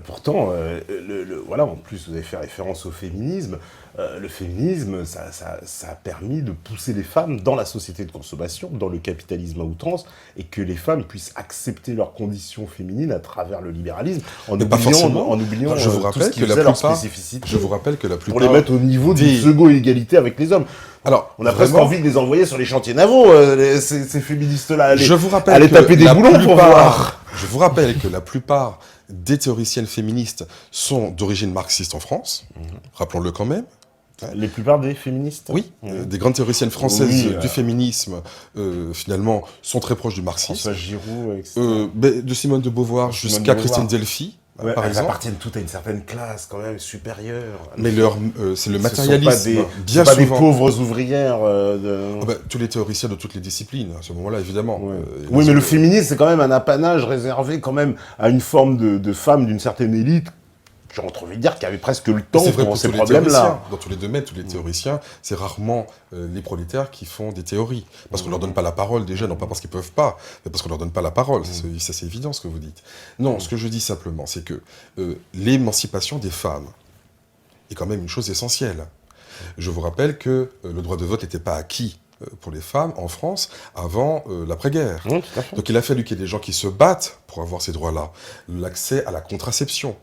Pourtant, voilà, en plus, vous avez fait référence au féminisme. Le féminisme, ça a permis de pousser les femmes dans la société de consommation, dans le capitalisme à outrance, et que les femmes puissent accepter leurs conditions féminines à travers le libéralisme, Mais pas forcément. en oubliant Je vous tout rappelle ce qui que la faisait leur plupart- spécificité, Je vous rappelle que la plupart... pour les mettre au niveau d'une des- pseudo-égalité avec les hommes. Alors, On a presque vraiment, envie de les envoyer sur les chantiers navaux, ces féministes-là. je vous rappelle aller que taper des la boulons pour plupart- voir. Je vous rappelle que la plupart des théoriciennes féministes sont d'origine marxiste en France. Rappelons-le quand même. Les plupart des féministes. Oui, des grandes théoriciennes françaises Oui, du féminisme, finalement, sont très proches du marxisme. François Giroud, etc. De Simone de Beauvoir Simone jusqu'à de Christine Beauvoir. Delphi, Ouais, par elles exemple. appartiennent toutes à une certaine classe, quand même, supérieure. Mais c'est le Ce matérialisme, sont pas bien pas des souvent. pauvres ouvrières. Ah bah, tous les théoriciens de toutes les disciplines, à ce moment-là, évidemment. Ouais. Oui, mais le féminisme, c'est quand même un apanage réservé quand même à une forme de femmes d'une certaine élite, j'ai envie de dire, qui avait presque le temps C'est vrai pour pour ces tous les problèmes-là. théoriciens. Dans tous les domaines, tous les théoriciens, c'est rarement les prolétaires qui font des théories. Parce qu'on leur donne pas la parole déjà, non pas parce qu'ils peuvent pas, mais parce qu'on leur donne pas la parole. Ça, c'est évident ce que vous dites. Non, ce que je dis simplement, c'est que l'émancipation des femmes est quand même une chose essentielle. Je vous rappelle que le droit de vote n'était pas acquis pour les femmes en France avant l'après-guerre. Oui, tout à fait. Donc il a fallu qu'il y ait des gens qui se battent pour avoir ces droits-là. L'accès à la contraception,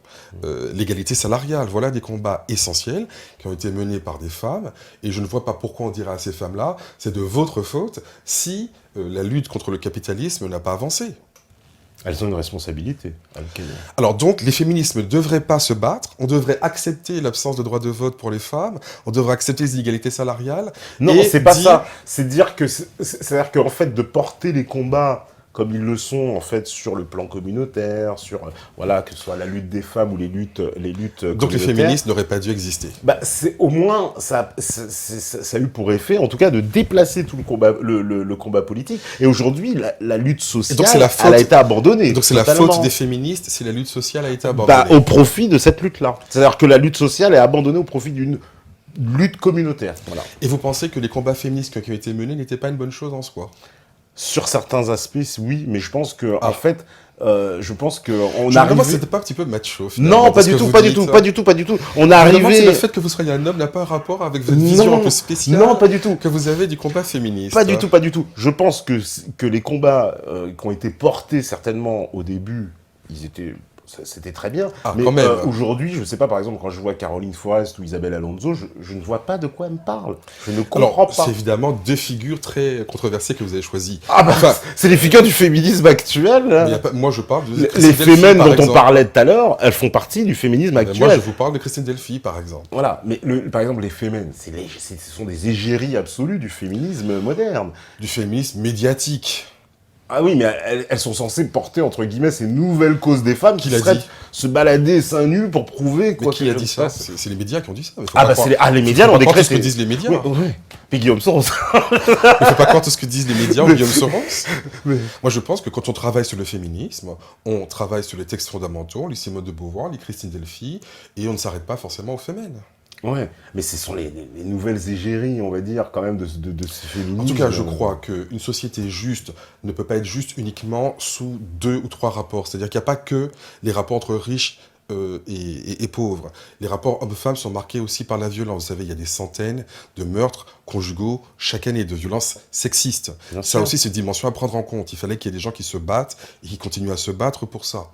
l'égalité salariale, voilà des combats essentiels qui ont été menés par des femmes. Et je ne vois pas pourquoi on dirait à ces femmes-là, c'est de votre faute si la lutte contre le capitalisme n'a pas avancé. Elles ont une responsabilité. Alors donc, les féminismes ne devraient pas se battre, on devrait accepter l'absence de droit de vote pour les femmes, on devrait accepter les inégalités salariales. Non, et c'est pas dire- ça. C'est dire que, c'est-à-dire qu'en fait, de porter les combats comme ils le sont en fait sur le plan communautaire, sur voilà, que ce soit la lutte des femmes ou les luttes Donc les communautaires. féministes n'auraient pas dû exister. Bah, c'est au moins ça a eu pour effet, en tout cas, de déplacer tout le combat, le combat politique. Et aujourd'hui, la lutte sociale, donc c'est la faute- elle a été abandonnée. Donc c'est la totalement. faute des féministes si la lutte sociale a été abandonnée. Bah, au profit de cette lutte-là. C'est-à-dire que la lutte sociale est abandonnée au profit d'une lutte communautaire. Voilà. Et vous pensez que les combats féministes qui ont été menés n'étaient pas une bonne chose en soi? Sur certains aspects, oui, mais je pense que Ah. en fait, je pense que on Je me arrive. demande si c'était pas un petit peu macho, finalement, Non, dans pas ce du que tout, vous pas du dites. tout, pas du tout, pas du tout. On est Je me demande si arrivé. le fait que vous soyez un homme n'a pas un rapport avec votre vision un peu spéciale Non, pas du tout. que vous avez du combat féministe. Pas du tout, pas du tout. Je pense que les combats qui ont été portés certainement au début, c'était très bien. Ah, mais quand même. Aujourd'hui, je sais pas, par exemple, quand je vois Caroline Forest ou Isabelle Alonso, je ne vois pas de quoi elle me parle. Je ne comprends Alors, pas. c'est évidemment deux figures très controversées que vous avez choisies. Ah bah, Enfin, c'est les figures du féminisme actuel. Là. mais y a pas- moi, je parle de Les Christine Delphi, fémènes par dont on exemple. parlait tout à l'heure, elles font partie du féminisme actuel. Moi, je vous parle de Christine Delphi, par exemple. Voilà, mais par exemple, les fémènes, ce sont des égéries absolues du féminisme moderne. Du féminisme médiatique. Ah oui, mais elles sont censées porter, entre guillemets, ces nouvelles causes des femmes Qui qui l'a seraient dit se balader seins nus pour prouver Mais quoi qui que a je dit ça fasse. C'est les médias qui ont dit ça. Mais faut Ah pas bah croire- les médias faut l'ont pas croire tout ce décrété. que disent les médias. Oui, oui. Puis Guillaume Soros. Il faut pas croire tout ce que disent les médias ou Mais- Guillaume Soros. Mais- Moi, je pense que quand on travaille sur le féminisme, on travaille sur les textes fondamentaux, on lit Simone de Beauvoir, on lit Christine Delphi, et on ne s'arrête pas forcément aux femmes. Ouais, mais ce sont les nouvelles égéries, on va dire, quand même, de ce féminisme. En tout cas, je crois qu'une société juste ne peut pas être juste uniquement sous 2 ou 3 rapports. C'est-à-dire qu'il n'y a pas que les rapports entre riches et pauvres. Les rapports hommes-femmes sont marqués aussi par la violence. Vous savez, il y a des centaines de meurtres conjugaux chaque année, de violences sexistes. Bien Ça sûr. aussi, c'est une dimension à prendre en compte. Il fallait qu'il y ait des gens qui se battent et qui continuent à se battre pour ça.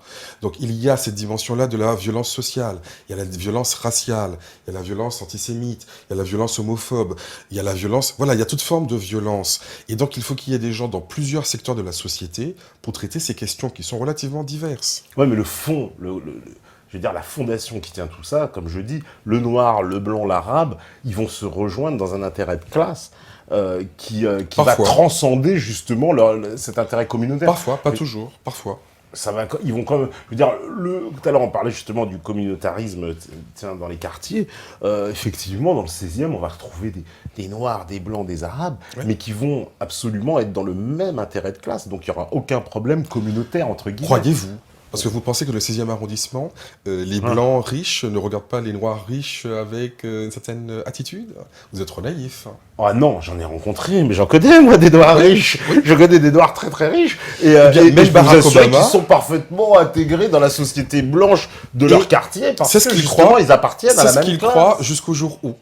Donc il y a cette dimension-là de la violence sociale. Il y a la violence raciale, il y a la violence antisémite, il y a la violence homophobe, il y a la violence... Voilà, il y a toute forme de violence. Et donc il faut qu'il y ait des gens dans plusieurs secteurs de la société pour traiter ces questions qui sont relativement diverses. Ouais, mais le fond, je veux dire, la fondation qui tient tout ça, comme je dis, le noir, le blanc, l'arabe, ils vont se rejoindre dans un intérêt de classe qui va Parfois. transcender justement cet intérêt communautaire. Parfois, pas toujours, parfois. Ils vont quand même, je veux dire, tout à l'heure on parlait justement du communautarisme tiens, dans les quartiers. Effectivement, dans le 16e, on va retrouver des noirs, des blancs, des arabes, Ouais. mais qui vont absolument être dans le même intérêt de classe. Donc il n'y aura aucun problème communautaire, entre guillemets. Croyez-vous? Parce que vous pensez que le 16e arrondissement, les Blancs riches ne regardent pas les Noirs riches avec une certaine attitude? Vous êtes trop naïf. Ah non, j'en ai rencontré, mais j'en connais, moi, des Noirs riches. Je connais des Noirs très très riches. Et, même je peux Barack vous assurer Obama, qu'ils sont parfaitement intégrés dans la société blanche de leur quartier, parce c'est ce que qu'ils justement, croient. ils appartiennent à C'est la ce même qu'ils classe. croient jusqu'au jour où.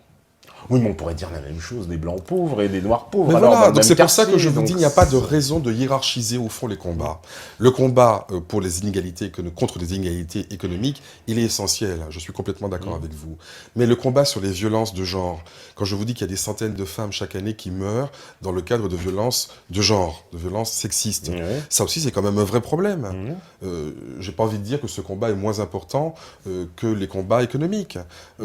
Oui, mais on pourrait dire la même chose des Blancs pauvres et des Noirs pauvres. Mais alors, dans voilà, le donc même c'est pour ça que quartier, je vous donc dis, il n'y a pas de raison de hiérarchiser au fond les combats. Le combat pour les inégalités, contre les inégalités économiques, il est essentiel. Je suis complètement d'accord avec vous. Mais le combat sur les violences de genre, quand je vous dis qu'il y a des centaines de femmes chaque année qui meurent dans le cadre de violences de genre, de violences sexistes, Ouais. ça aussi c'est quand même un vrai problème. J'ai pas envie de dire que ce combat est moins important que les combats économiques,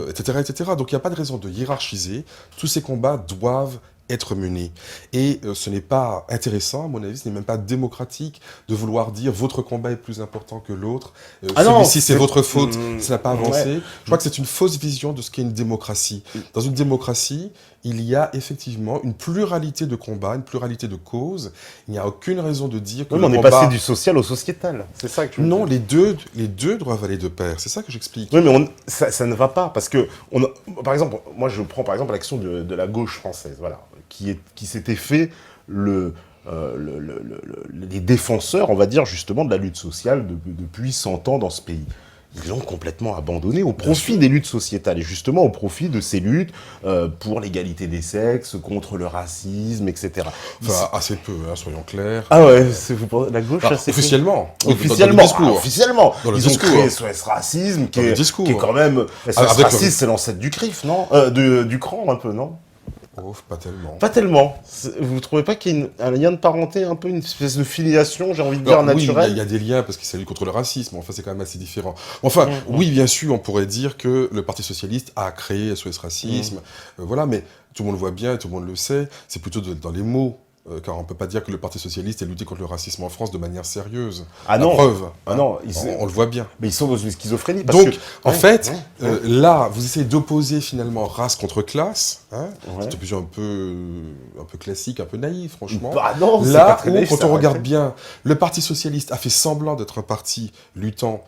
etc., etc. Donc il n'y a pas de raison de hiérarchiser. Tous ces combats doivent être menés. Et ce n'est pas intéressant, à mon avis, ce n'est même pas démocratique de vouloir dire votre combat est plus important que l'autre, Ah non, celui-ci c'est votre faute, ça n'a pas avancé. ouais. Je crois que c'est une fausse vision de ce qu'est une démocratie. Dans une démocratie, il y a effectivement une pluralité de combats, une pluralité de causes. Il n'y a aucune raison de dire que Oui, le mais on est combat... passé du social au sociétal. C'est ça que tu veux Non, dire. les deux doivent aller de pair. C'est ça que j'explique. Oui, mais ça ne va pas, parce que, par exemple, moi je prends par exemple l'action de la gauche française, voilà, qui s'était fait les défenseurs, on va dire, justement, de la lutte sociale depuis 100 ans dans ce pays. Ils l'ont complètement abandonné au profit des luttes sociétales, et justement au profit de ces luttes pour l'égalité des sexes, contre le racisme, etc. Enfin, assez peu, hein, soyons clairs. Ah ouais, la gauche, Enfin, assez peu. officiellement. Dans le Officiellement, discours. officiellement. Dans le Ils ont discours. créé SOS Racisme, qui Dans le est discours. quand même... SOS Avec Racisme, c'est l'ancêtre du CRIF, non Du CRAN, un peu, non? Oh, pas tellement. Pas tellement. Vous trouvez pas qu'il y a un lien de parenté, un peu une espèce de filiation, j'ai envie de dire, Alors, oui, naturelle? il y a des liens parce qu'il s'allie contre le racisme. Enfin, c'est quand même assez différent. Enfin, oui, bien sûr, on pourrait dire que le Parti socialiste a créé SOS Racisme. Voilà, mais tout le monde le voit bien et tout le monde le sait. C'est plutôt dans les mots. Car on ne peut pas dire que le Parti socialiste ait lutté contre le racisme en France de manière sérieuse. Ah La non. preuve. Ah non, on le voit bien. mais ils sont dans une schizophrénie. Parce Donc, que... en fait, ouais. là, vous essayez d'opposer finalement race contre classe. Hein, Ouais. c'est une opposition un peu classique, un peu naïve, franchement. Bah non, c'est pas Là très où, naïf, quand ça on regarde arrête. bien, le Parti socialiste a fait semblant d'être un parti luttant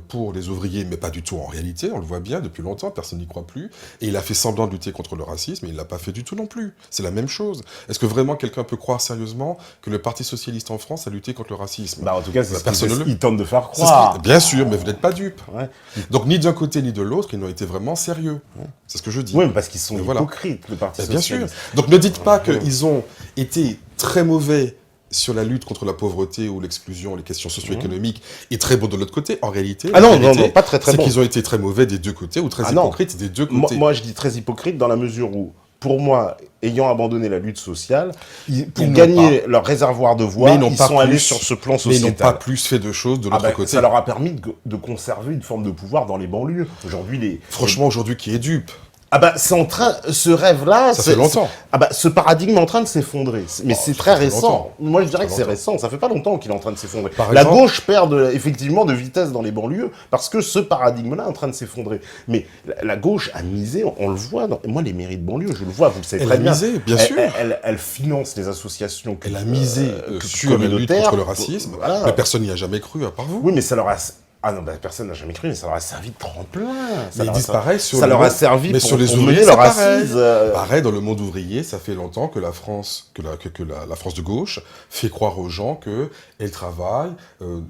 pour les ouvriers, mais pas du tout en réalité, on le voit bien depuis longtemps, personne n'y croit plus, et il a fait semblant de lutter contre le racisme, et il ne l'a pas fait du tout non plus. C'est la même chose. Est-ce que vraiment quelqu'un peut croire sérieusement que le Parti socialiste en France a lutté contre le racisme? Bah en tout cas, c'est personne ne ce le- qu'ils tentent de faire C'est ce croire. qui- Bien sûr, mais vous n'êtes pas dupes. Ouais. Donc ni d'un côté ni de l'autre, ils n'ont été vraiment sérieux. C'est ce que je dis. Oui, mais parce qu'ils sont Et voilà. hypocrites, le Parti Bien sûr. socialiste. Donc ne dites pas qu'ils ont été très mauvais sur la lutte contre la pauvreté ou l'exclusion, les questions socio-économiques, et très bons de l'autre côté. En réalité, Ah la non, réalité, non, pas très très c'est bon. qu'ils ont été très mauvais des deux côtés, ou très Ah non. hypocrites des deux Moi, côtés. moi, je dis très hypocrite dans la mesure où, pour moi, ayant abandonné la lutte sociale, pour Ils n'ont gagner leur réservoir de voix, Mais ils n'ont pas sont allés plus- sur ce plan mais ils n'ont sociétal. pas plus fait de choses de Ah l'autre bah, côté. ça leur a permis de conserver une forme de pouvoir dans les banlieues. Aujourd'hui, Franchement, aujourd'hui, qui est dupe? Ah bah, c'est en train... Ce rêve-là... Ça fait longtemps. Ah bah, ce paradigme est en train de s'effondrer. Mais c'est ça très fait récent. longtemps. Moi, je dirais que Ça c'est fait récent. Ça fait pas longtemps qu'il est en train de s'effondrer. Par La exemple- gauche perd effectivement de vitesse dans les banlieues parce que ce paradigme-là est en train de s'effondrer. Mais la gauche a misé, on le voit. Moi, les mairies de banlieue, je le vois, vous le savez Elle très a bien. misé, bien sûr. Elle finance les associations Elle a misé sur la lutte communautaires. contre le racisme, Voilà. mais personne n'y a jamais cru, à part vous. Oui, mais ça leur a... Ah non, bah, personne n'a jamais cru, mais ça leur a servi de tremplin. Ça Mais ils leur a disent pareil sur ça le leur a monde- servi mais pour, sur les pour ouvriers, mener leur c'est pareil. assise. Pareil, dans le monde ouvrier, ça fait longtemps que la France, la France de gauche fait croire aux gens qu'elle travaille,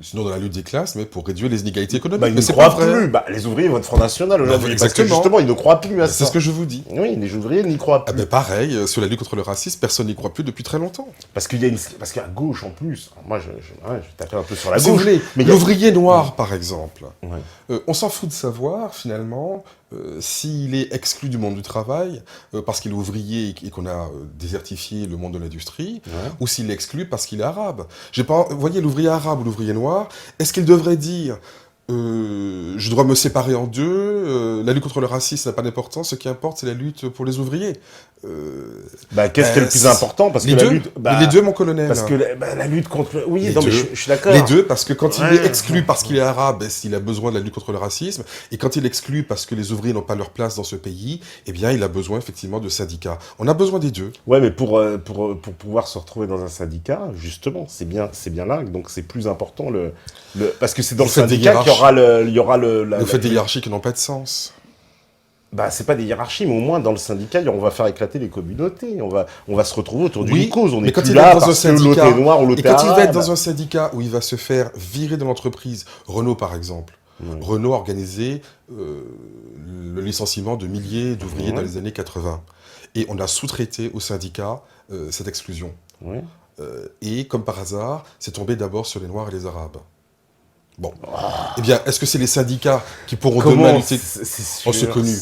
sinon dans la lutte des classes, mais pour réduire les inégalités économiques. Bah, ils mais ne c'est croient pas vrai. plus. Bah, les ouvriers votent Front National aujourd'hui. Parce que exactement. justement, ils ne croient plus à ça. C'est ce que je vous dis. Oui, les ouvriers n'y croient Ah plus. ben pareil, sur la lutte contre le racisme, personne n'y croit plus depuis très longtemps. Parce qu'il y a parce qu'à gauche, en plus, alors moi, je taper un peu sur la Si vous gauche. voulez, mais il y a- l'ouvrier noir, par exemple, Ouais. on s'en fout de savoir, finalement, s'il est exclu du monde du travail parce qu'il est ouvrier et qu'on a désertifié le monde de l'industrie, Ouais. ou s'il est exclu parce qu'il est arabe. J'ai pas, vous voyez, l'ouvrier arabe ou l'ouvrier noir, est-ce qu'il devrait dire je dois me séparer en deux, la lutte contre le racisme n'a pas d'importance, ce qui importe, c'est la lutte pour les ouvriers. Qu'est-ce qui est le plus important? Parce que la lutte, les deux, mon colonel. Parce que la lutte contre... Oui, Les non, mais deux. je suis d'accord. Les deux, parce que quand il est exclu parce qu'il est arabe, il a besoin de la lutte contre le racisme, et quand il est exclu parce que les ouvriers n'ont pas leur place dans ce pays, eh bien, il a besoin effectivement de syndicats. On a besoin des deux. Ouais, mais pour pouvoir se retrouver dans un syndicat, justement, c'est bien là, donc c'est plus important parce que c'est dans le syndicat qu'il y aura Vous faites des hiérarchies qui n'ont pas de sens. C'est pas des hiérarchies, mais au moins dans le syndicat, on va faire éclater les communautés. On va se retrouver autour d'une cause. On n'est plus là parce que l'autre est noir ou l'autre est arabe. Et quand il va être dans un syndicat où il va se faire virer de l'entreprise, Renault par exemple, Renault a organisé le licenciement de milliers d'ouvriers dans les années 80. Et on a sous-traité au syndicat cette exclusion. Et comme par hasard, c'est tombé d'abord sur les Noirs et les Arabes. Bon. Eh bien, est-ce que c'est les syndicats qui pourront demain lutter? C'est connu.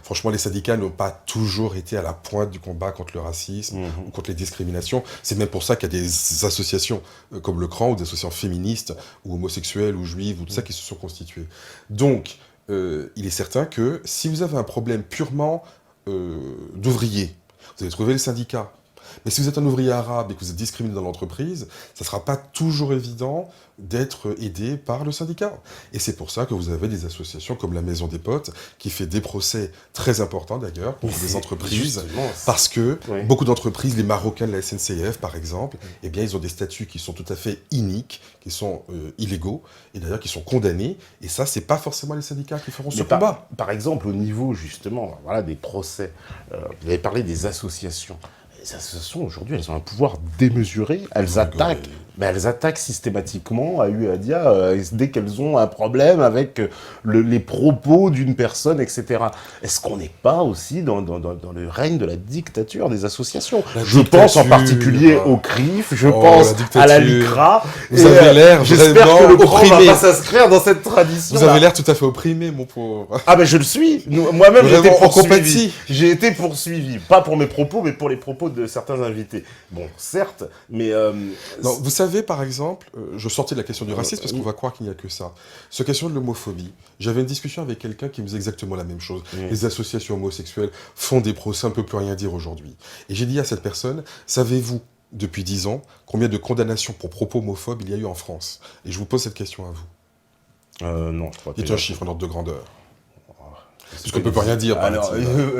Franchement, les syndicats n'ont pas toujours été à la pointe du combat contre le racisme ou contre les discriminations. C'est même pour ça qu'il y a des associations comme le CRAN ou des associations féministes ou homosexuelles ou juives ou tout ça qui se sont constituées. Donc, il est certain que si vous avez un problème purement d'ouvriers, vous allez trouver les syndicats. Mais si vous êtes un ouvrier arabe et que vous êtes discriminé dans l'entreprise, ça ne sera pas toujours évident d'être aidé par le syndicat. Et c'est pour ça que vous avez des associations comme la Maison des Potes, qui fait des procès très importants d'ailleurs pour des entreprises, parce que beaucoup d'entreprises, les Marocains de la SNCF par exemple, eh bien ils ont des statuts qui sont tout à fait iniques, qui sont illégaux, et d'ailleurs qui sont condamnés, et ça c'est pas forcément les syndicats qui feront ce combat. Par exemple, au niveau justement des procès, vous avez parlé des associations. Les associations, aujourd'hui, elles ont un pouvoir démesuré. Elles attaquent systématiquement à Uadia dès qu'elles ont un problème avec les propos d'une personne, etc. Est-ce qu'on n'est pas aussi dans le règne de la dictature des associations? Je pense en particulier au CRIF, je pense à la LICRA. Vous avez l'air j'espère vraiment que le CRAN opprimé. va pas s'inscrire dans cette tradition. Vous avez l'air tout à fait opprimé, mon pauvre. Ah ben je le suis. Moi-même, j'ai été poursuivi. Compatis. J'ai été poursuivi. Pas pour mes propos, mais pour les propos de certains invités. Bon, certes, mais... Non, vous savez, par exemple, je sortais de la question du racisme parce qu'on va croire qu'il n'y a que ça. Cette question de l'homophobie, j'avais une discussion avec quelqu'un qui me disait exactement la même chose. Les associations homosexuelles font des procès, on ne peut plus rien dire aujourd'hui. Et j'ai dit à cette personne, savez-vous, depuis 10 ans, combien de condamnations pour propos homophobes il y a eu en France? Et je vous pose cette question à vous. Non, je crois pas. Dites un chiffre en ordre de grandeur. Parce qu'on ne peut pas rien dire. Alors,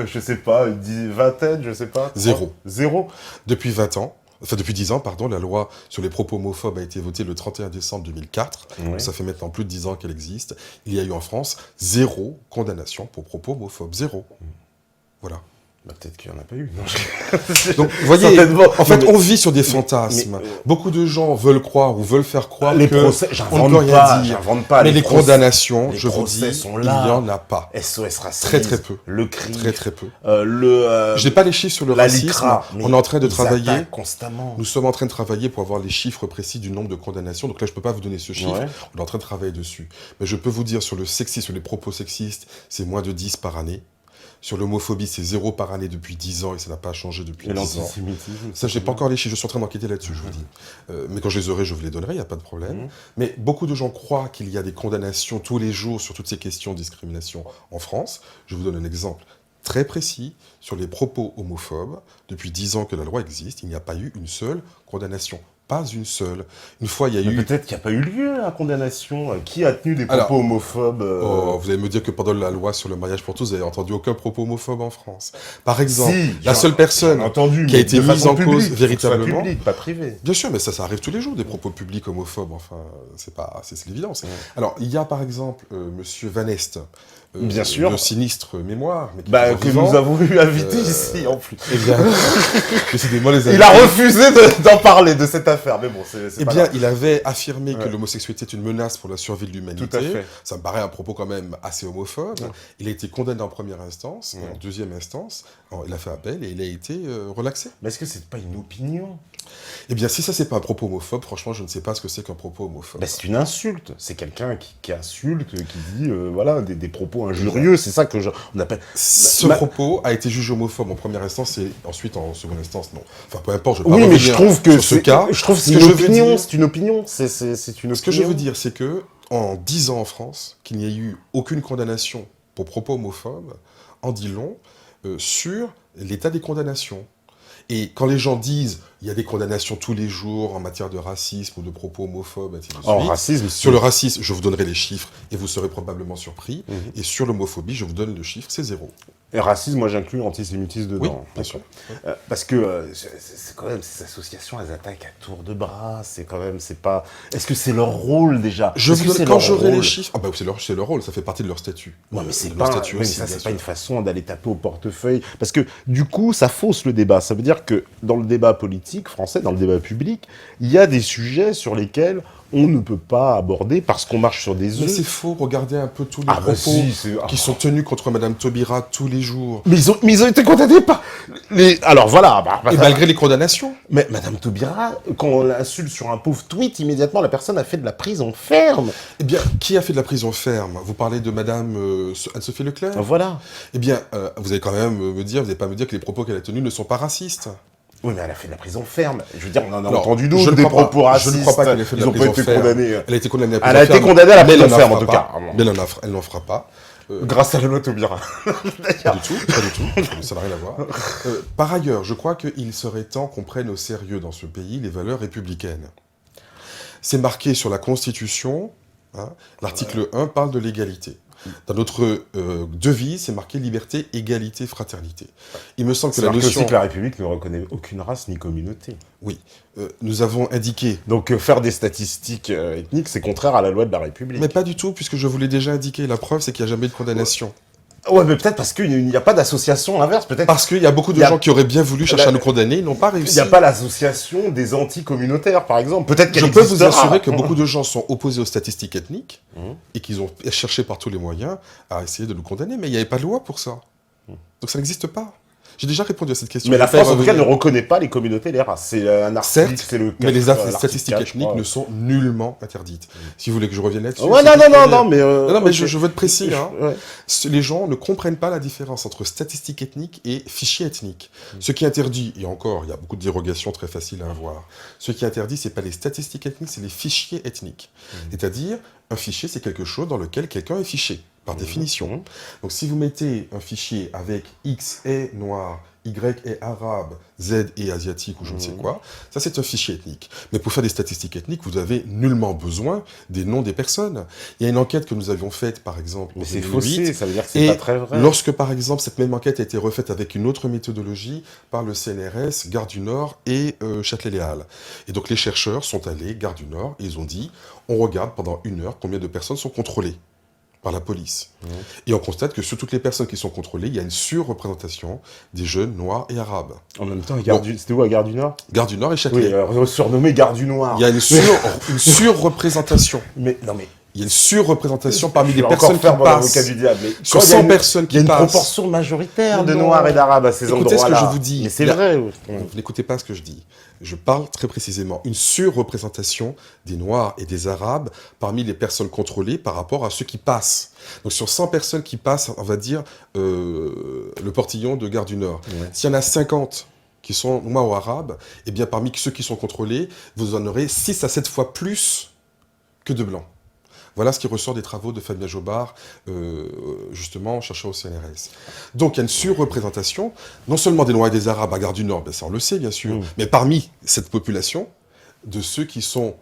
je sais pas, vingtaine, je sais pas. Zéro. Depuis 10 ans, la loi sur les propos homophobes a été votée le 31 décembre 2004. Donc ça fait maintenant plus de 10 ans qu'elle existe. Il y a eu en France 0 condamnation pour propos homophobes. 0. Voilà. Peut-être qu'il n'y en a pas eu. Donc, vous voyez, en fait, on vit sur des fantasmes. Beaucoup de gens veulent croire ou veulent faire croire les que procès, on ne peut rien dire. Pas. Mais les condamnations, je vous dis, il n'y en a pas. SOS Racisme. Très peu. Le CRIF. Très peu. Je n'ai pas les chiffres sur le racisme. LICRA, on est en train de travailler. Constamment. Nous sommes en train de travailler pour avoir les chiffres précis du nombre de condamnations. Donc là, je ne peux pas vous donner ce chiffre. On est en train de travailler dessus. Mais je peux vous dire sur le sexisme, sur les propos sexistes, c'est moins de 10 par année. Sur l'homophobie, c'est 0 par année depuis 10 ans et ça n'a pas changé depuis 10 ans. Ça, je n'ai pas encore les chiffres, je suis en train d'enquêter là-dessus, je vous dis. Mais quand je les aurai, je vous les donnerai, il n'y a pas de problème. Mais beaucoup de gens croient qu'il y a des condamnations tous les jours sur toutes ces questions de discrimination en France. Je vous donne un exemple très précis sur les propos homophobes. Depuis 10 ans que la loi existe, il n'y a pas eu une seule condamnation. Pas une seule. Une fois, il y a eu... Peut-être qu'il n'y a pas eu lieu, la condamnation. Qui a tenu des propos homophobes Vous allez me dire que pendant la loi sur le mariage pour tous, vous n'avez entendu aucun propos homophobe en France. Par exemple, la seule personne qui a été mise en cause véritablement... public, pas privé. Bien sûr, mais ça arrive tous les jours, des propos publics homophobes. Enfin, c'est l'évidence. Alors, il y a par exemple Monsieur Van Est, bien sûr, de sinistre mémoire, mais que nous avons eu invité ici en plus. Eh bien, décidément, les amis. Il a refusé d'en parler de cette affaire, mais bon, c'est pas grave. Il avait affirmé que l'homosexualité est une menace pour la survie de l'humanité. Tout à fait. Ça me paraît un propos quand même assez homophobe. Il a été condamné en première instance, en deuxième instance, il a fait appel et il a été relaxé. Mais est-ce que c'est pas une opinion? Eh bien, si ça, c'est pas un propos homophobe, franchement, je ne sais pas ce que c'est qu'un propos homophobe. C'est une insulte. C'est quelqu'un qui insulte, qui dit des propos injurieux. C'est ça que on appelle... Ce propos a été jugé homophobe en première instance et ensuite en seconde instance, non. Enfin, peu importe, je vais pas mais je trouve que ce cas. Je trouve que c'est une opinion. C'est une opinion. C'est une opinion. Ce que je veux dire, c'est que en 10 ans en France, qu'il n'y ait eu aucune condamnation pour propos homophobes, en dit long sur l'état des condamnations. Et quand les gens disent il y a des condamnations tous les jours en matière de racisme ou de propos homophobes, etc. Racisme, sur le racisme, je vous donnerai les chiffres et vous serez probablement surpris. Et sur l'homophobie, je vous donne le chiffre, c'est 0. Et racisme, moi j'inclus antisémitisme dedans. Oui, bien sûr. Parce que c'est quand même, ces associations, elles attaquent à tour de bras, c'est quand même, c'est pas... Est-ce que c'est leur rôle déjà? Quand j'aurai les chiffres... Ah bah c'est leur rôle, ça fait partie de leur statut. Non mais c'est de pas, leur statut aussi, ça c'est bien pas sûr. une façon d'aller taper au portefeuille. Parce que du coup, ça fausse le débat. Ça veut dire que dans le débat politique français, dans le débat public, il y a des sujets sur lesquels on ne peut pas aborder parce qu'on marche sur des œufs. Mais c'est faux, regardez un peu tous les bah propos si, qui sont tenus contre Madame Taubira tous les jours. Mais ils ont été condamnés par... Alors voilà... Et malgré les condamnations. Mais Madame Taubira, quand on l'insulte sur un pauvre tweet, immédiatement la personne a fait de la prison ferme. Eh bien, qui a fait de la prison ferme? Vous parlez de Madame Anne-Sophie Leclerc? Voilà. Eh bien, vous allez quand même me dire, vous n'allez pas me dire que les propos qu'elle a tenus ne sont pas racistes. Oui, mais elle a fait de la prison ferme. Je veux dire, on en a Alors, entendu d'autres, des propos racistes. Je ne crois pas qu'elle ait fait de la prison ferme. Condamnés. Elle a été condamnée à la Elle a été condamnée à la prison ferme, en tout cas. Mais elle n'en fera pas. Grâce à la loi Taubira. Pas du tout. Ça n'a rien à voir. Par ailleurs, je crois qu'il serait temps qu'on prenne au sérieux dans ce pays les valeurs républicaines. C'est marqué sur la Constitution. Hein, l'article 1 parle de l'égalité. Dans notre devise, c'est marqué liberté, égalité, fraternité. Il me semble que la notion... aussi que la République ne reconnaît aucune race ni communauté. Oui. Nous avons indiqué... Donc faire des statistiques ethniques, c'est contraire à la loi de la République. Mais pas du tout, puisque je vous l'ai déjà indiqué. La preuve, c'est qu'il n'y a jamais de condamnation. Ouais, mais peut-être parce qu'il n'y a pas d'association inverse. Peut-être parce qu'il y a beaucoup de gens qui auraient bien voulu chercher à nous condamner, ils n'ont pas réussi. Il n'y a pas l'association des anti-communautaires, par exemple. Peut-être qu'elle Je peux vous assurer que beaucoup de gens sont opposés aux statistiques ethniques et qu'ils ont cherché par tous les moyens à essayer de nous condamner, mais il n'y avait pas de loi pour ça. Donc ça n'existe pas. J'ai déjà répondu à cette question. Mais la France, en tout cas, ne reconnaît pas les communautés et les races. C'est un article, c'est le... mais les statistiques ethniques ne sont nullement interdites. Si vous voulez que je revienne là-dessus... Ouais, non, mais... non, mais je veux être précis. Les gens ne comprennent pas la différence entre statistiques ethniques et fichiers ethniques. Ce qui est interdit, et encore, il y a beaucoup de dérogations très faciles à avoir, ce qui est interdit, c'est pas les statistiques ethniques, c'est les fichiers ethniques. C'est-à-dire, un fichier, c'est quelque chose dans lequel quelqu'un est fiché, par définition. Donc si vous mettez un fichier avec X est noir, Y est arabe, Z est asiatique ou je ne sais quoi, ça c'est un fichier ethnique. Mais pour faire des statistiques ethniques, vous avez nullement besoin des noms des personnes. Il y a une enquête que nous avions faite, par exemple, mais c'est faussé, ça veut dire que c'est pas très vrai. Lorsque, par exemple, cette même enquête a été refaite avec une autre méthodologie par le CNRS, Gare du Nord et Châtelet-Les Halles. Et donc les chercheurs sont allés, Gare du Nord, et ils ont dit, on regarde pendant 1 heure combien de personnes sont contrôlées par la police. Et on constate que sur toutes les personnes qui sont contrôlées, il y a une surreprésentation des jeunes noirs et arabes. En même temps, c'était où à Gare du Nord? Gare du Nord et Châtelet. Oui, surnommé Gare du Noir. Il y a une surreprésentation. Mais non mais... Il y a une surreprésentation parmi les personnes qui passent. Du diable, mais sur 100 personnes qui passent. Il y a une proportion majoritaire de noirs et d'arabes à ces endroits-là. Écoutez ce que je vous dis. Mais c'est vrai. Vous n'écoutez pas ce que je dis. Je parle très précisément. Une surreprésentation des noirs et des arabes parmi les personnes contrôlées par rapport à ceux qui passent. Donc sur 100 personnes qui passent, on va dire, le portillon de Gare du Nord. S'il y en a 50 qui sont noirs ou arabes, eh bien parmi ceux qui sont contrôlés, vous en aurez 6 à 7 fois plus que de blancs. Voilà ce qui ressort des travaux de Fabien Jobard, justement, chercheur au CNRS. Donc, il y a une surreprésentation, non seulement des Noirs et des Arabes à Gare du Nord, ben ça on le sait bien sûr, mais parmi cette population, de ceux qui sont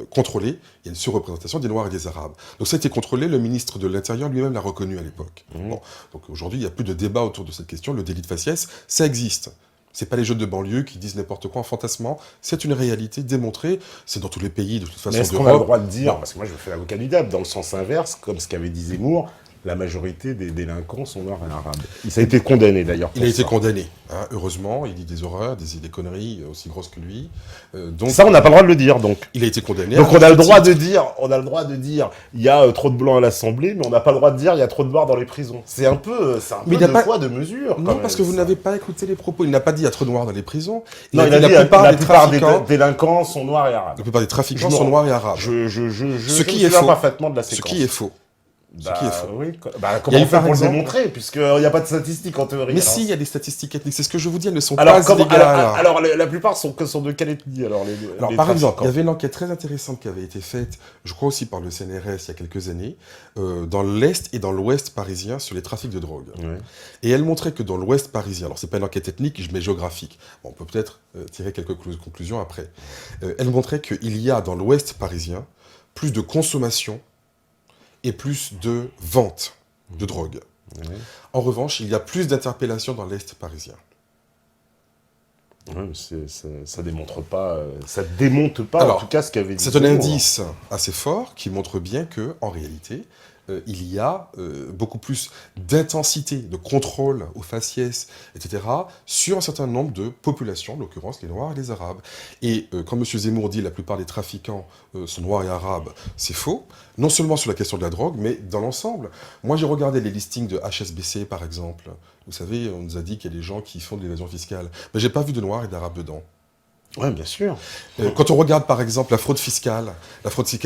contrôlés, il y a une surreprésentation des Noirs et des Arabes. Donc ça a été contrôlé, le ministre de l'Intérieur lui-même l'a reconnu à l'époque. Bon, donc aujourd'hui, il n'y a plus de débat autour de cette question, le délit de faciès, ça existe. C'est pas les jeunes de banlieue qui disent n'importe quoi en fantasmant. C'est une réalité démontrée. C'est dans tous les pays, de toute façon. Mais est-ce qu'on a le droit de dire, parce que moi je me fais l'avocat du diable, dans le sens inverse, comme ce qu'avait dit Zemmour, la majorité des délinquants sont noirs et arabes. Il a été condamné d'ailleurs. Il a été condamné, hein, heureusement. Il dit des horreurs, des conneries aussi grosses que lui. Donc ça, on n'a pas le droit de le dire, donc. Il a été condamné. Donc on a le droit de dire, il y a trop de blancs à l'Assemblée, mais on n'a pas le droit de dire, il y a trop de noirs dans les prisons. C'est un peu de poids, de mesure. Non, parce que vous n'avez pas écouté les propos. Il n'a pas dit il y a trop de noirs dans les prisons. Il a dit la plupart des délinquants sont noirs et arabes. La plupart des trafiquants sont noirs et arabes. Je me souviens parfaitement de la séquence. Ce qui est faux. Ce qui est faux. Oui, bah, Il y a comment eu, on fait par pour le exemple- démontrer, puisqu'il n'y a pas de statistiques en théorie. Mais alors. si, il y a des statistiques ethniques. C'est ce que je vous dis, elles ne sont Alors, pas illégales. alors, la plupart sont de quelle ethnie, alors, Alors, les par exemple, il y trafiquants avait une enquête très intéressante qui avait été faite, je crois aussi par le CNRS il y a quelques années, dans l'Est et dans l'Ouest parisien sur les trafics de drogue. Ouais. Et elle montrait que dans l'Ouest parisien, alors c'est pas une enquête ethnique, je mets géographique, bon, on peut peut-être tirer quelques conclusions après, elle montrait qu'il y a dans l'Ouest parisien plus de consommation et plus de vente de drogue. Ouais. En revanche, il y a plus d'interpellations dans l'Est parisien. Ouais, mais ça démontre pas, ça démonte pas Alors, en tout cas ce qu'avait dit C'est un Zemmour. indice assez fort qui montre bien que, en réalité, il y a beaucoup plus d'intensité, de contrôle aux faciès, etc., sur un certain nombre de populations, en l'occurrence les Noirs et les Arabes. Et quand M. Zemmour dit la plupart des trafiquants sont Noirs et Arabes, c'est faux, non seulement sur la question de la drogue, mais dans l'ensemble. Moi, j'ai regardé les listings de HSBC, par exemple. Vous savez, on nous a dit qu'il y a des gens qui font de l'évasion fiscale. Mais j'ai pas vu de Noirs et d'Arabes dedans. Ouais, bien sûr. Quand on regarde par exemple la fraude fiscale,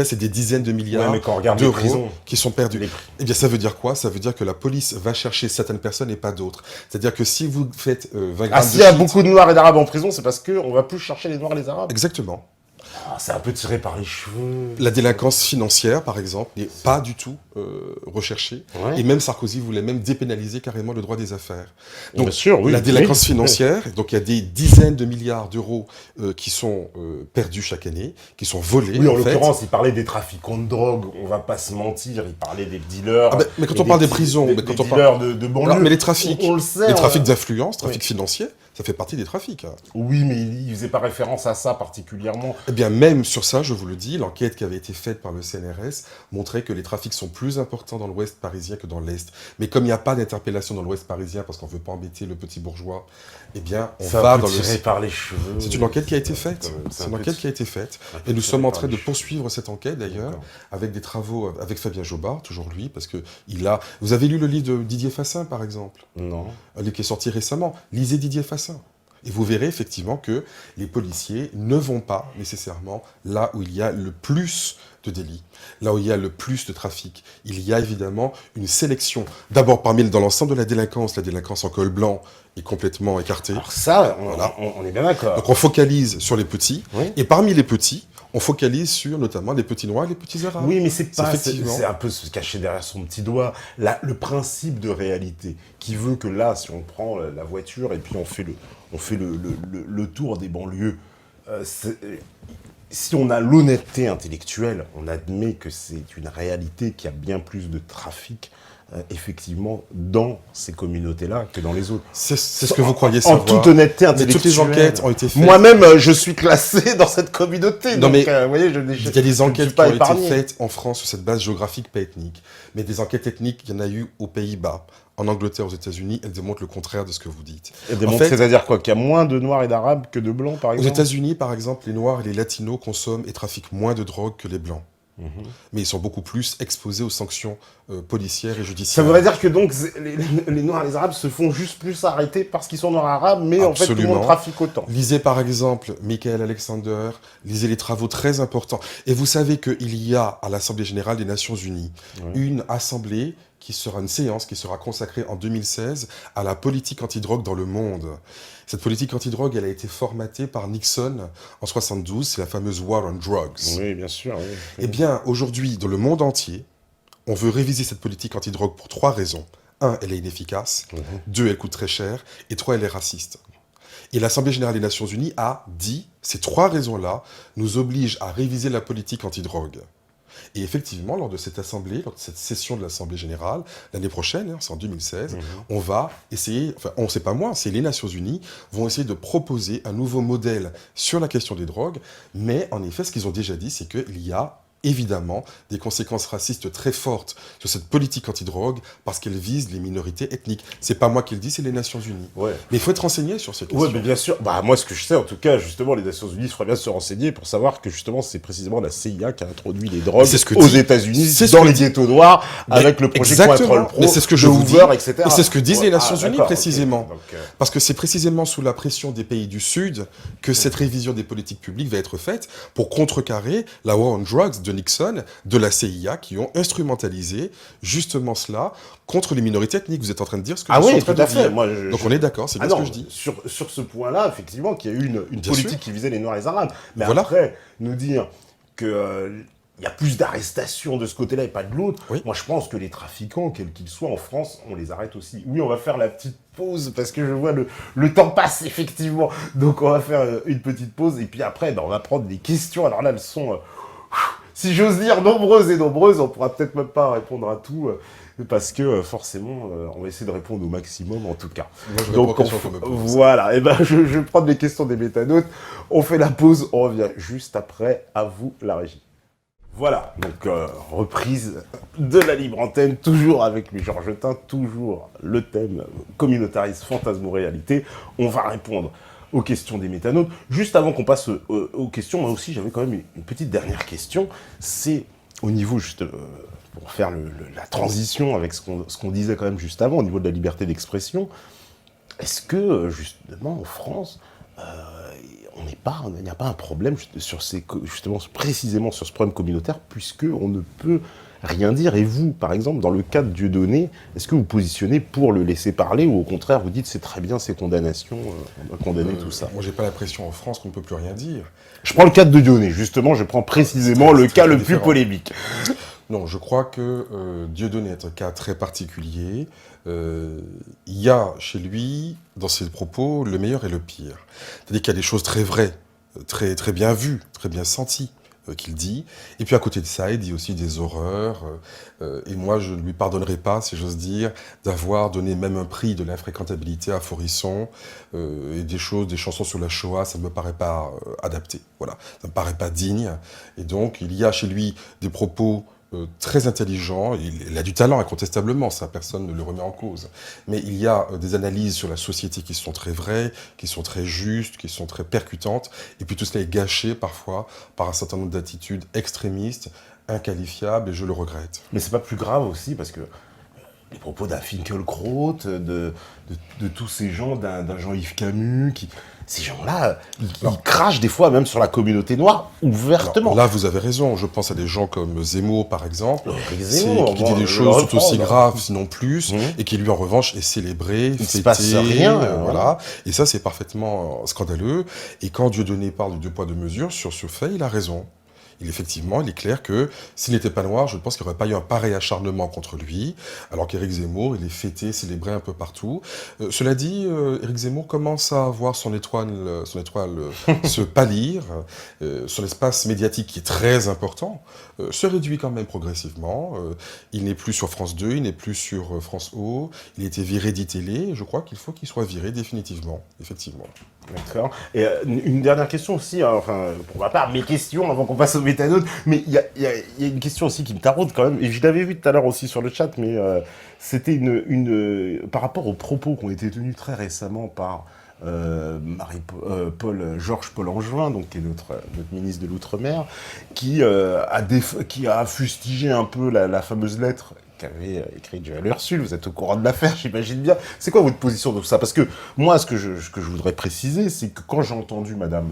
c'est des dizaines de Ouais, milliards mais quand on regarde les d'euros prisons, qui sont perdus. les- Eh bien ça veut dire quoi? Ça veut dire que la police va chercher certaines personnes et pas d'autres. C'est-à-dire que si vous faites 20 grammes s'il de y a shit- beaucoup de Noirs et d'Arabes en prison, c'est parce qu'on va plus chercher les Noirs et les Arabes. Exactement. Ah, c'est un peu tiré par les cheveux. La délinquance financière, par exemple, n'est pas du tout recherchée. Ouais. Et même Sarkozy voulait même dépénaliser carrément le droit des affaires. Bien sûr, oui. La délinquance Oui. financière, donc il y a des dizaines de milliards d'euros qui sont perdus chaque année, qui sont volés. Oui, en fait. l'occurrence, il parlait des trafiquants de drogue, on va pas se mentir, il parlait des dealers. Ah ben, mais quand et on parle des petits- prisons, des, mais quand des on parle- dealers de banlieue. Alors, mais les trafics, on le sait. les trafics on- d'influence, trafics Oui. financiers, ça fait partie des trafics. Hein. Oui, mais il faisait pas référence à ça particulièrement. Eh bien, même sur ça, je vous le dis, l'enquête qui avait été faite par le CNRS montrait que les trafics sont plus importants dans l'Ouest parisien que dans l'Est. Mais comme il n'y a pas d'interpellation dans l'Ouest parisien parce qu'on ne veut pas embêter le petit bourgeois, eh bien, on Ça va peut dans le... tirer par les cheveux. C'est une enquête qui a été faite. C'est une enquête qui a été faite. Et nous sommes en train de poursuivre cette enquête, d'ailleurs, D'accord. avec des travaux avec Fabien Jobard, toujours lui, parce que il a... Vous avez lu le livre de Didier Fassin, par exemple? Non. Un livre qui est sorti récemment. Lisez Didier Fassin. Et vous verrez effectivement que les policiers ne vont pas nécessairement là où il y a le plus de délits, là où il y a le plus de trafic. Il y a évidemment une sélection. D'abord, dans l'ensemble de la délinquance en col blanc est complètement écartée. Alors ça, Voilà. on est bien d'accord. Donc on focalise sur les petits. Oui. Et parmi les petits, on focalise sur notamment les petits noirs et les petits arabes. Oui, mais c'est pas, effectivement. c'est un peu se cacher derrière son petit doigt. Le principe de réalité qui veut que là, si on prend la voiture et puis on fait le tour des banlieues, si on a l'honnêteté intellectuelle, on admet que c'est une réalité qui a bien plus de trafic, effectivement, dans ces communautés-là que dans les autres. C'est ce que vous croyez En savoir. toute honnêteté Mais intellectuelle. toutes les enquêtes ont été faites. Moi-même, je suis classé dans cette communauté. Non, donc, mais vous voyez, Il y a des enquêtes qui pas ont été épargné. faites en France sur cette base géographique, pas ethnique. Mais des enquêtes ethniques, il y en a eu aux Pays-Bas, en Angleterre, aux États-Unis. Elles démontrent le contraire de ce que vous dites. En fait, c'est-à-dire quoi? Qu'il y a moins de Noirs et d'Arabes que de Blancs, par Aux exemple? États-Unis, par exemple, les Noirs et les Latinos consomment et trafiquent moins de drogue que les Blancs. Mhm. Mais ils sont beaucoup plus exposés aux sanctions policières et Ça judiciaires. voudrait dire que donc les Noirs et les Arabes se font juste plus arrêter parce qu'ils sont Noirs et Arabes, mais en fait tout le Absolument. monde trafique autant. Lisez par exemple Michael Alexander, lisez les travaux très importants. Et vous savez qu'il y a à l'Assemblée Générale des Nations Unies Ouais. une assemblée une séance qui sera consacrée en 2016 à la politique antidrogue dans le monde. Cette politique antidrogue, elle a été formatée par Nixon en 72, c'est la fameuse War on Drugs. Oui, bien sûr. Oui. Eh bien, aujourd'hui, dans le monde entier, on veut réviser cette politique antidrogue pour 3 raisons. 1, elle est inefficace. 2, elle coûte très cher. Et 3, elle est raciste. Et l'Assemblée Générale des Nations Unies a dit, ces 3 raisons-là nous obligent à réviser la politique antidrogue. Et effectivement, lors de cette assemblée, lors de cette session de l'Assemblée Générale, l'année prochaine, c'est en 2016, on va essayer, enfin, on ne sait pas moi, c'est les Nations Unies, vont essayer de proposer un nouveau modèle sur la question des drogues, mais en effet, ce qu'ils ont déjà dit, c'est qu'il y a évidemment des conséquences racistes très fortes sur cette politique antidrogue parce qu'elle vise les minorités ethniques. C'est pas moi qui le dis, c'est les Nations Unies. Ouais. Mais il faut être renseigné sur ces questions. Ouais, mais bien sûr. Bah, moi, ce que je sais, en tout cas, justement, les Nations Unies, il faudrait bien se renseigner pour savoir que, justement, c'est précisément la CIA qui a introduit les drogues C'est ce que aux dit- États-Unis, c'est ce dans que les dit- ghettos noirs, Mais avec le projet exactement. Control Pro, Mais c'est ce que je de vous dis. Hoover, etc. Et c'est ce que disent les Nations Unies, d'accord, précisément. ok. Donc, Parce que c'est précisément sous la pression des pays du Sud que cette révision des politiques publiques va être faite pour contrecarrer la war on drugs de Nixon, de la CIA, qui ont instrumentalisé justement cela contre les minorités ethniques. Vous êtes en train de dire ce que je suis en train de dire. Moi, Donc on est d'accord, c'est bien ce que je dis. Sur ce point-là, effectivement, qu'il y a eu une politique qui visait les Noirs et les Arabes. Mais voilà. après, nous dire que il y a plus d'arrestations de ce côté-là et pas de l'autre. Oui. Moi, je pense que les trafiquants, quels qu'ils soient en France, on les arrête aussi. Oui, on va faire la petite pause parce que je vois le temps passe, effectivement. Donc, on va faire une petite pause et puis après, on va prendre des questions. Alors là, elles sont, si j'ose dire, nombreuses et nombreuses. On pourra peut-être même pas répondre à tout parce que forcément, on va essayer de répondre au maximum en tout cas. Moi, donc, voilà. Et je vais prendre les questions des métanotes. On fait la pause. On revient juste après. À vous, la régie. Voilà, donc reprise de la libre antenne, toujours avec les Georgetins, toujours le thème communautarisme, fantasme, réalité. On va répondre aux questions des métanotes. Juste avant qu'on passe aux questions, moi aussi j'avais quand même une petite dernière question. C'est au niveau, juste pour faire la transition avec ce qu'on disait quand même juste avant, au niveau de la liberté d'expression, est-ce que justement en France, il n'y a pas un problème justement précisément sur ce problème communautaire, puisqu'on ne peut rien dire. Et vous, par exemple, dans le cas de Dieudonné, est-ce que vous positionnez pour le laisser parler ou au contraire vous dites c'est très bien ces condamnations, on va condamner tout ça? Moi, j'ai pas l'impression en France qu'on ne peut plus rien dire. Je prends le cas de Dieudonné, justement, je prends précisément le cas le plus polémique. Non, je crois que Dieudonné est un cas très particulier. Il y a chez lui, dans ses propos, le meilleur et le pire. C'est-à-dire qu'il y a des choses très vraies, très, très bien vues, très bien senties qu'il dit. Et puis à côté de ça, il dit aussi des horreurs. Et moi, je ne lui pardonnerai pas, si j'ose dire, d'avoir donné même un prix de l'infréquentabilité à Forisson. Et des chansons sur la Shoah, ça ne me paraît pas adapté. Voilà, ça ne me paraît pas digne. Et donc, il y a chez lui des propos très intelligent, il a du talent incontestablement, ça personne ne le remet en cause. Mais il y a des analyses sur la société qui sont très vraies, qui sont très justes, qui sont très percutantes, et puis tout cela est gâché parfois par un certain nombre d'attitudes extrémistes, inqualifiables, et je le regrette. Mais c'est pas plus grave aussi parce que les propos d'un Finkielkraut, de tous ces gens, d'un Jean-Yves Camus, ces gens-là, ils crachent des fois même sur la communauté noire, ouvertement. Alors, là, vous avez raison. Je pense à des gens comme Zemmour, par exemple, Zemmour, qui dit des choses tout aussi graves, sinon plus, et qui, lui, en revanche, est célébré, fêté. Il se passe rien. Voilà. Et ça, c'est parfaitement scandaleux. Et quand Dieudonné parle de deux poids, deux mesures, sur ce fait, il a raison. Effectivement, il est clair que s'il n'était pas noir, je pense qu'il n'y aurait pas eu un pareil acharnement contre lui, alors qu'Éric Zemmour, il est fêté, célébré un peu partout. Cela dit, Éric Zemmour commence à voir son étoile se pâlir, son espace médiatique qui est très important, se réduit quand même progressivement. Il n'est plus sur France 2, il n'est plus sur France O, il a été viré d'ITélé, et je crois qu'il faut qu'il soit viré définitivement, effectivement. D'accord. Et une dernière question aussi, hein, enfin, pour ma part, mes questions avant qu'on passe aux métanotes, mais il y a une question aussi qui me taraude quand même, et je l'avais vu tout à l'heure aussi sur le chat, mais c'était par rapport aux propos qui ont été tenus très récemment par Georges Paul Angevin, donc, qui est notre ministre de l'Outre-mer, qui a fustigé un peu la fameuse lettre qu'avait écrit Joël Ursule. Vous êtes au courant de l'affaire, j'imagine bien. C'est quoi votre position de tout ça? Parce que moi, ce que je voudrais préciser, c'est que quand j'ai entendu Madame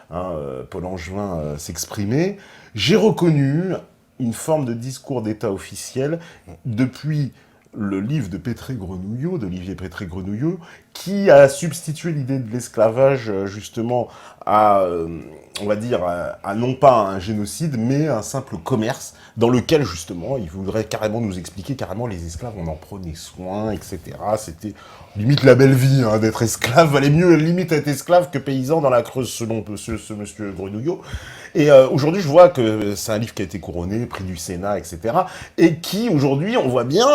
Paul Angevin s'exprimer, j'ai reconnu une forme de discours d'État officiel depuis le livre de Pétré-Grenouillot, d'Olivier Pétré-Grenouillot, qui a substitué l'idée de l'esclavage justement à, on va dire, à non pas un génocide, mais un simple commerce, dans lequel justement, il voudrait carrément nous expliquer carrément les esclaves, on en prenait soin, etc. C'était limite la belle vie d'être esclave, valait mieux limite être esclave que paysan dans la Creuse, selon ce monsieur Grenouillot. Et aujourd'hui, je vois que c'est un livre qui a été couronné, prix du Sénat, etc. Et qui, aujourd'hui, on voit bien,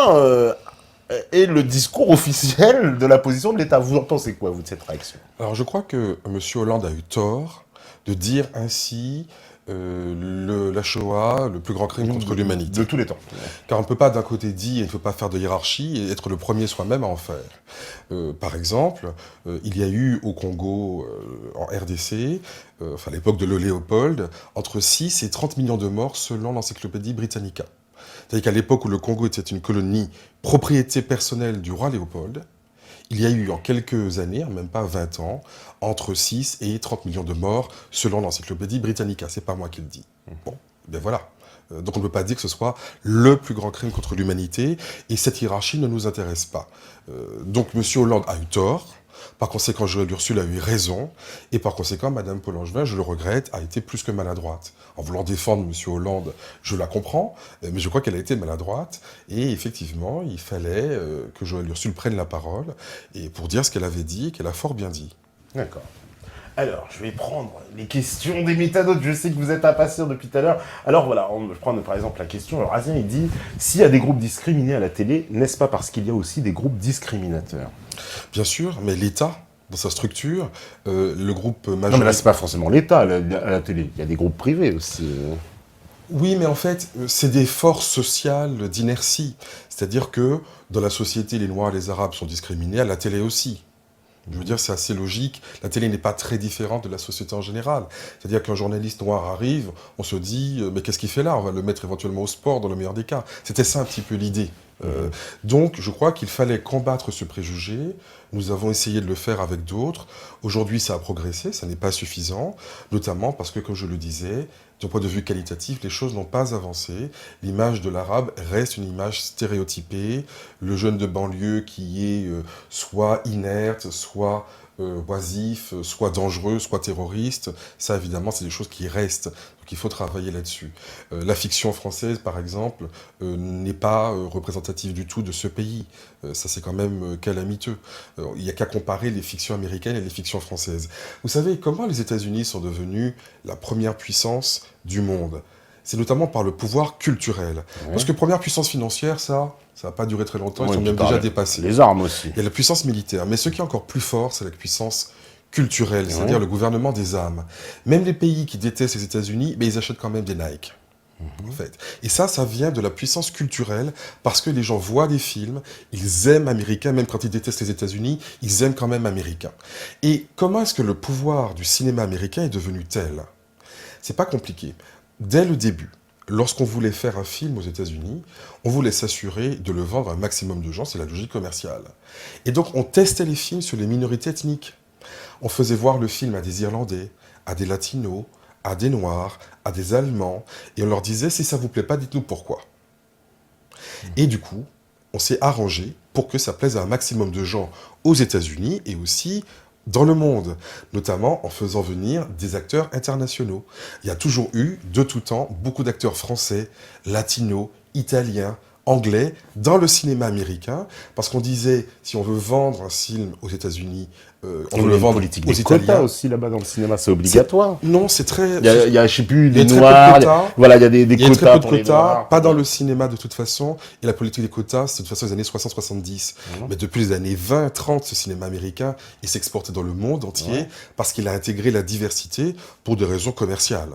est le discours officiel de la position de l'État. Vous en pensez quoi, vous, de cette réaction? Alors, je crois que M. Hollande a eu tort de dire ainsi la Shoah, le plus grand crime contre l'humanité. De tous les temps. Car on ne peut pas d'un côté dire il ne faut pas faire de hiérarchie et être le premier soi-même à en faire. Par exemple, il y a eu au Congo, en RDC, à l'époque de Léopold, entre 6 et 30 millions de morts selon l'encyclopédie Britannica. C'est-à-dire qu'à l'époque où le Congo était une colonie propriété personnelle du roi Léopold, il y a eu en quelques années, même pas 20 ans, entre 6 et 30 millions de morts selon l'encyclopédie Britannica. C'est pas moi qui le dis. Bon, ben voilà. Donc on ne peut pas dire que ce soit le plus grand crime contre l'humanité, et cette hiérarchie ne nous intéresse pas. Donc M. Hollande a eu tort, par conséquent Joël Ursule a eu raison, et par conséquent Mme Paul Angevin, je le regrette, a été plus que maladroite. En voulant défendre M. Hollande, je la comprends, mais je crois qu'elle a été maladroite, et effectivement il fallait que Joël Ursule prenne la parole, et pour dire ce qu'elle avait dit, qu'elle a fort bien dit. D'accord. Alors, je vais prendre les questions des métanotes. Je sais que vous êtes impatients depuis tout à l'heure. Alors voilà, on va prendre par exemple la question. Alors, Razien, il dit, s'il y a des groupes discriminés à la télé, n'est-ce pas parce qu'il y a aussi des groupes discriminateurs? Bien sûr, mais l'État, dans sa structure, le groupe Non, mais là, majoritaire... c'est pas forcément l'État à la télé. Il y a des groupes privés aussi. Oui, mais en fait, c'est des forces sociales d'inertie. C'est-à-dire que dans la société, les Noirs et les Arabes sont discriminés, à la télé aussi. Je veux dire, c'est assez logique. La télé n'est pas très différente de la société en général. C'est-à-dire qu'un journaliste noir arrive, on se dit, mais qu'est-ce qu'il fait là? On va le mettre éventuellement au sport, dans le meilleur des cas. C'était ça un petit peu l'idée. Donc, je crois qu'il fallait combattre ce préjugé. Nous avons essayé de le faire avec d'autres. Aujourd'hui, ça a progressé, ça n'est pas suffisant, notamment parce que, comme je le disais, d'un point de vue qualitatif, les choses n'ont pas avancé. L'image de l'arabe reste une image stéréotypée. Le jeune de banlieue qui est soit inerte, soit oisif, soit dangereux, soit terroriste, ça évidemment c'est des choses qui restent. Donc il faut travailler là-dessus. La fiction française, par exemple, n'est pas représentative du tout de ce pays. Ça c'est quand même calamiteux. Il n'y a qu'à comparer les fictions américaines et les fictions françaises. Vous savez comment les États-Unis sont devenus la première puissance du monde? C'est notamment par le pouvoir culturel. Ouais. Parce que première puissance financière, ça va pas durer très longtemps, ils sont même déjà dépassés. Les armes aussi. Il y a la puissance militaire, mais ce qui est encore plus fort, c'est la puissance culturelle, c'est-à-dire le gouvernement des âmes. Même les pays qui détestent les États-Unis, mais ils achètent quand même des Nike. En fait. Et ça vient de la puissance culturelle, parce que les gens voient des films, ils aiment américains, même quand ils détestent les États-Unis, ils aiment quand même américains. Et comment est-ce que le pouvoir du cinéma américain est devenu tel? C'est pas compliqué. Dès le début, lorsqu'on voulait faire un film aux États-Unis, on voulait s'assurer de le vendre à un maximum de gens, c'est la logique commerciale. Et donc on testait les films sur les minorités ethniques. On faisait voir le film à des Irlandais, à des Latinos, à des Noirs, à des Allemands, et on leur disait, si ça vous plaît pas, dites-nous pourquoi. Et du coup, on s'est arrangé pour que ça plaise à un maximum de gens aux États-Unis et aussi dans le monde, notamment en faisant venir des acteurs internationaux. Il y a toujours eu, de tout temps, beaucoup d'acteurs français, latinos, italiens, anglais, dans le cinéma américain, parce qu'on disait, si on veut vendre un film aux États-Unis, on veut le vendre aux Italiens aussi là-bas dans le cinéma, c'est obligatoire. Non, c'est très... Il y a, je sais plus, des noirs, voilà, il y a des quotas. Il y a très peu de quotas, pas dans le cinéma de toute façon, et la politique des quotas, c'est de toute façon les années 60-70. Mais depuis les années 20-30, ce cinéma américain, il s'exporte dans le monde entier, parce qu'il a intégré la diversité pour des raisons commerciales.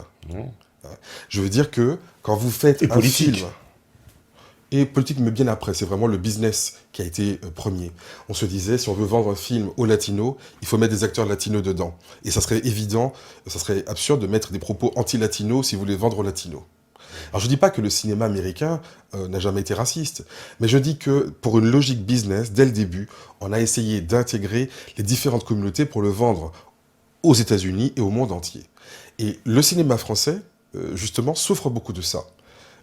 Je veux dire que, quand vous faites un film... Et politique, mais bien après, c'est vraiment le business qui a été premier. On se disait, si on veut vendre un film aux latinos, il faut mettre des acteurs latinos dedans. Et ça serait évident, ça serait absurde de mettre des propos anti-latinos si vous voulez vendre aux latinos. Alors je ne dis pas que le cinéma américain n'a jamais été raciste, mais je dis que pour une logique business, dès le début, on a essayé d'intégrer les différentes communautés pour le vendre aux États-Unis et au monde entier. Et le cinéma français, justement, souffre beaucoup de ça.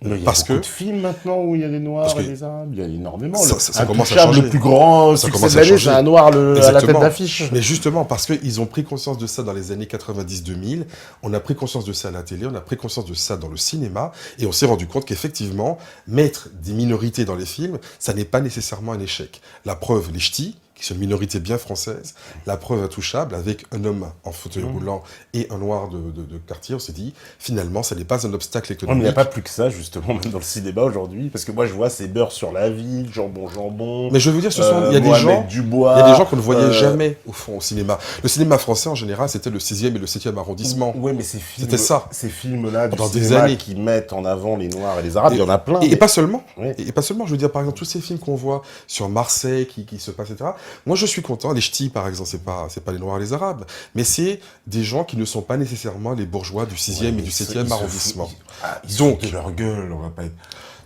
Mais il y a beaucoup de films maintenant où il y a des Noirs et des Arabes, il y a énormément. Ça commence à changer. Le plus grand succès de l'année, c'est un Noir à la tête d'affiche. Mais justement, parce qu'ils ont pris conscience de ça dans les années 90-2000, on a pris conscience de ça à la télé, on a pris conscience de ça dans le cinéma, et on s'est rendu compte qu'effectivement, mettre des minorités dans les films, ça n'est pas nécessairement un échec. La preuve, les ch'tis, qui sont une minorité bien française, la preuve intouchable, avec un homme en fauteuil roulant et un noir de quartier, on s'est dit, finalement, ça n'est pas un obstacle économique. Il n'y a pas plus que ça, justement, même dans le cinéma aujourd'hui, parce que moi, je vois ces beurre sur la ville, jambon. Mais je veux dire, il y a des gens, Dubois, il y a des gens qu'on ne voyait jamais, au fond, au cinéma. Le cinéma français, en général, c'était le 6e et le 7e arrondissement. Oui, mais ces films, c'était ça. Ces films-là, pendant des années, qui mettent en avant les Noirs et les Arabes, il y en a plein. Et pas seulement. Et pas seulement, je veux dire, par exemple, tous ces films qu'on voit sur Marseille, qui se passent, etc. Moi, je suis content. Les ch'tis, par exemple, c'est pas les Noirs et les Arabes, mais c'est des gens qui ne sont pas nécessairement les bourgeois du 6e et du 7e arrondissement. Ils donc de leur gueule, on va pas être...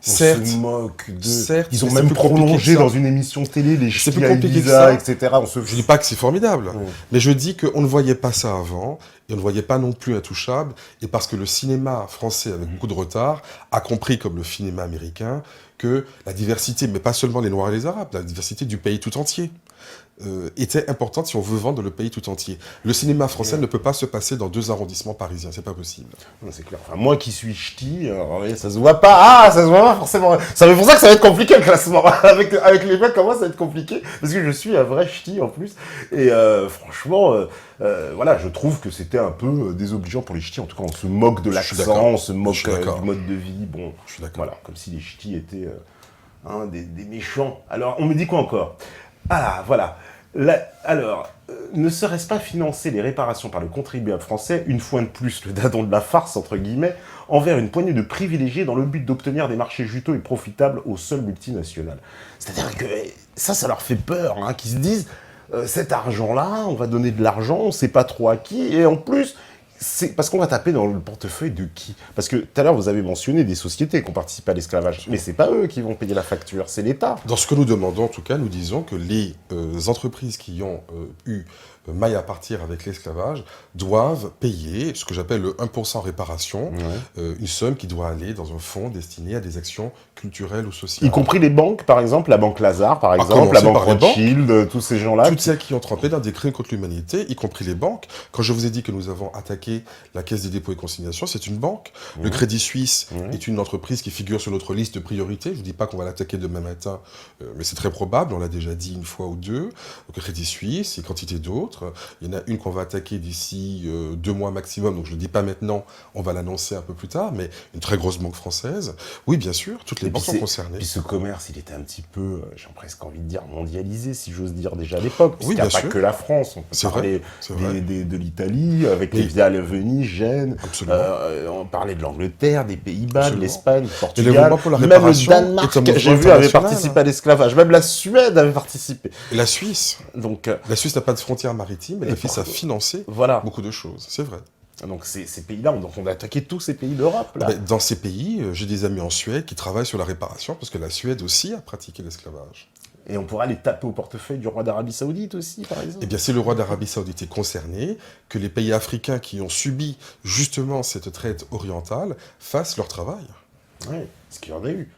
Certes, on se moque de... certes, Ils ont mais c'est même plus compliqué prolongé que ça. dans une émission télé les C'est ch'tis plus à compliqué que Ibiza, ça. etc. On se Je dis pas que c'est formidable, Ouais. mais je dis qu'on ne voyait pas ça avant, et on ne voyait pas non plus Intouchable, et parce que le cinéma français, avec beaucoup de retard, a compris, comme le cinéma américain, que la diversité, mais pas seulement les Noirs et les Arabes, la diversité du pays tout entier, était importante si on veut vendre le pays tout entier. Le cinéma français ne peut pas se passer dans 2 arrondissements parisiens, c'est pas possible. Non, c'est clair. Enfin, moi qui suis ch'ti, alors, ouais, ça se voit pas. Ah, ça se voit pas forcément. C'est pour ça que ça va être compliqué le classement. avec les mecs comme moi, ça va être compliqué. Parce que je suis un vrai ch'ti en plus. Et franchement, voilà, je trouve que c'était un peu désobligeant pour les ch'tis. En tout cas, on se moque de Je suis l'accent, d'accord. on se Je moque suis d'accord. du mode de vie. Bon, Je suis d'accord. voilà, comme si les ch'tis étaient des méchants. Alors, on me dit quoi encore? Ah, voilà. Alors, ne serait-ce pas financer les réparations par le contribuable français, une fois de plus le dadon de la farce, entre guillemets, envers une poignée de privilégiés dans le but d'obtenir des marchés juteux et profitables aux seules multinationales. C'est-à-dire que ça leur fait peur, hein, qu'ils se disent, cet argent-là, on va donner de l'argent, on sait pas trop à qui, et en plus... C'est parce qu'on va taper dans le portefeuille de qui? Parce que tout à l'heure, vous avez mentionné des sociétés qui ont participé à l'esclavage. Mais c'est pas eux qui vont payer la facture, c'est l'État. Dans ce que nous demandons, en tout cas, nous disons que les entreprises qui ont eu maille à partir avec l'esclavage doivent payer ce que j'appelle le 1% réparation, une somme qui doit aller dans un fonds destiné à des actions culturelles ou sociales. Y compris les banques, par exemple, la banque Lazare, par exemple, commencer la banque par les banques. Rothschild, tous ces gens-là. Toutes celles qui ont trempé dans des crimes contre l'humanité, y compris les banques. Quand je vous ai dit que nous avons attaqué la Caisse des dépôts et consignations, c'est une banque. Le Crédit Suisse est une entreprise qui figure sur notre liste de priorité. Je ne vous dis pas qu'on va l'attaquer demain matin, mais c'est très probable, on l'a déjà dit une fois ou deux. Donc, le Crédit Suisse et quantité d'autres. Il y en a une qu'on va attaquer d'ici 2 mois maximum, donc je ne le dis pas maintenant, on va l'annoncer un peu plus tard, mais une très grosse banque française. Oui, bien sûr, toutes les Et banques puis sont concernées. Puis ce commerce, il était un petit peu, j'ai presque envie de dire, mondialisé, si j'ose dire, déjà à l'époque. Oui, Puisqu'il n'y a bien pas sûr. que la France. On peut C'est parler vrai, c'est vrai. de l'Italie, avec Oui. les Viales, Venise, Gênes. Absolument. On parlait de l'Angleterre, des Pays-Bas, de Absolument. l'Espagne, du Et le Portugal. mouvement pour la Même le réparation Danemark, est un mouvement j'ai vu, avait international, participé à l'esclavage. Même la Suède avait participé. Et la Suisse, Donc, la Suisse n'a pas de frontières maritimes, mais la Suisse a financé voilà. beaucoup de choses, c'est vrai. Donc ces pays-là, on a attaqué tous ces pays d'Europe, là. Ben, dans ces pays, j'ai des amis en Suède qui travaillent sur la réparation, parce que la Suède aussi a pratiqué l'esclavage. Et on pourra les taper au portefeuille du roi d'Arabie Saoudite aussi, par exemple. Eh bien, c'est le roi d'Arabie Saoudite est concerné, que les pays africains qui ont subi justement cette traite orientale fassent leur travail. Oui, ce qu'il y en a eu.